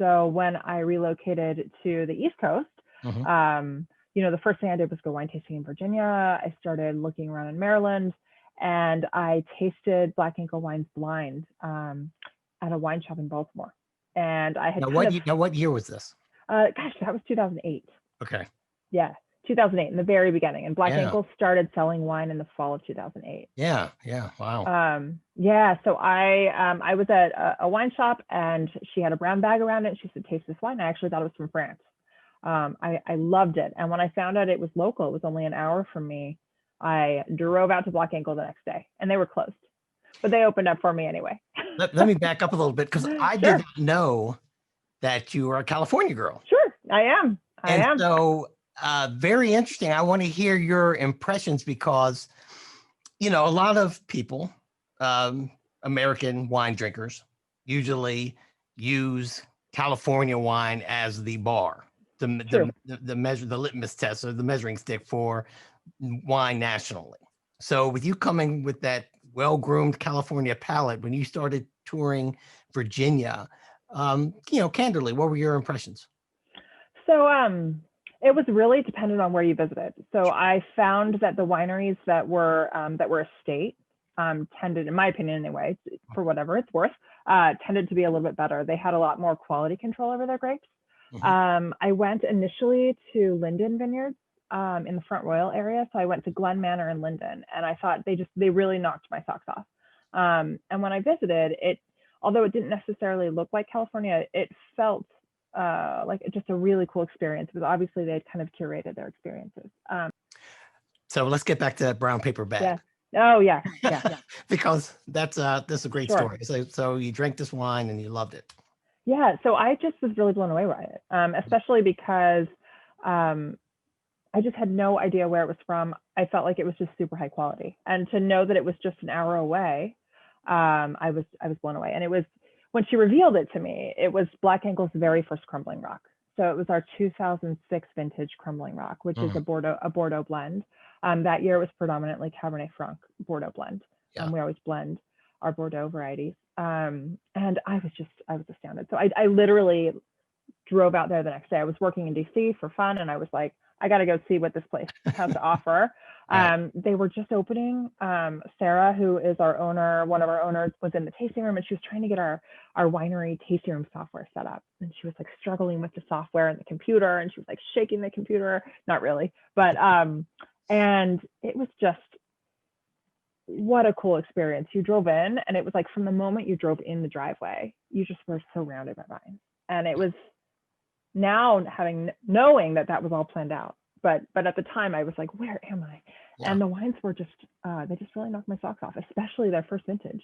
so when I relocated to the East Coast, the first thing I did was go wine tasting in Virginia. I started looking around in Maryland, and I tasted Black Ankle wines blind at a wine shop in Baltimore. And I had what year was this? That was 2008. Okay. Yeah, 2008 in the very beginning. And Black Ankle started selling wine in the fall of 2008. Yeah. Wow. So I was at a wine shop, and she had a brown bag around it. And she said, "Taste this wine." I actually thought it was from France. I loved it. And when I found out it was local, it was only an hour from me, I drove out to Black Ankle the next day, and they were closed, but they opened up for me anyway. Let me back up a little bit, because I did not know that you were a California girl. Sure, I am. So very interesting. I want to hear your impressions, because, a lot of people, American wine drinkers, usually use California wine as the bar, the measure, the litmus test, or the measuring stick for wine nationally. So with you coming with that well-groomed California palate, when you started touring Virginia, candidly, what were your impressions? So it was really dependent on where you visited. So I found that the wineries that were estate tended, in my opinion anyway, for whatever it's worth, tended to be a little bit better. They had a lot more quality control over their grapes. I went initially to Linden Vineyards in the Front Royal area. So I went to Glen Manor and Linden, and I thought they really knocked my socks off. And when I visited it, although it didn't necessarily look like California, it felt like just a really cool experience, because obviously they'd kind of curated their experiences. So let's get back to that brown paper bag. Yeah. Oh yeah. Because that's a great story. So you drank this wine and you loved it. Yeah. So I just was really blown away by it, especially because I just had no idea where it was from. I felt like it was just super high quality, and to know that it was just an hour away, I was blown away. And it was, when she revealed it to me, it was Black Ankle's very first crumbling rock. So it was our 2006 vintage crumbling rock, which is a Bordeaux blend. That year it was predominantly Cabernet Franc Bordeaux blend. We always blend our Bordeaux varieties. And I was astounded. So I literally drove out there the next day. I was working in DC for fun, and I was like, I got to go see what this place has to offer. They were just opening. Sarah, who is our owner, one of our owners, was in the tasting room, and she was trying to get our winery tasting room software set up. And she was like struggling with the software and the computer, and she was like shaking the computer. Not really, but and it was just, what a cool experience. You drove in, and it was like, from the moment you drove in the driveway, you just were surrounded by vines. And it was, now knowing that was all planned out, but at the time I was like, where am I? And the wines were just they just really knocked my socks off, especially their first vintage.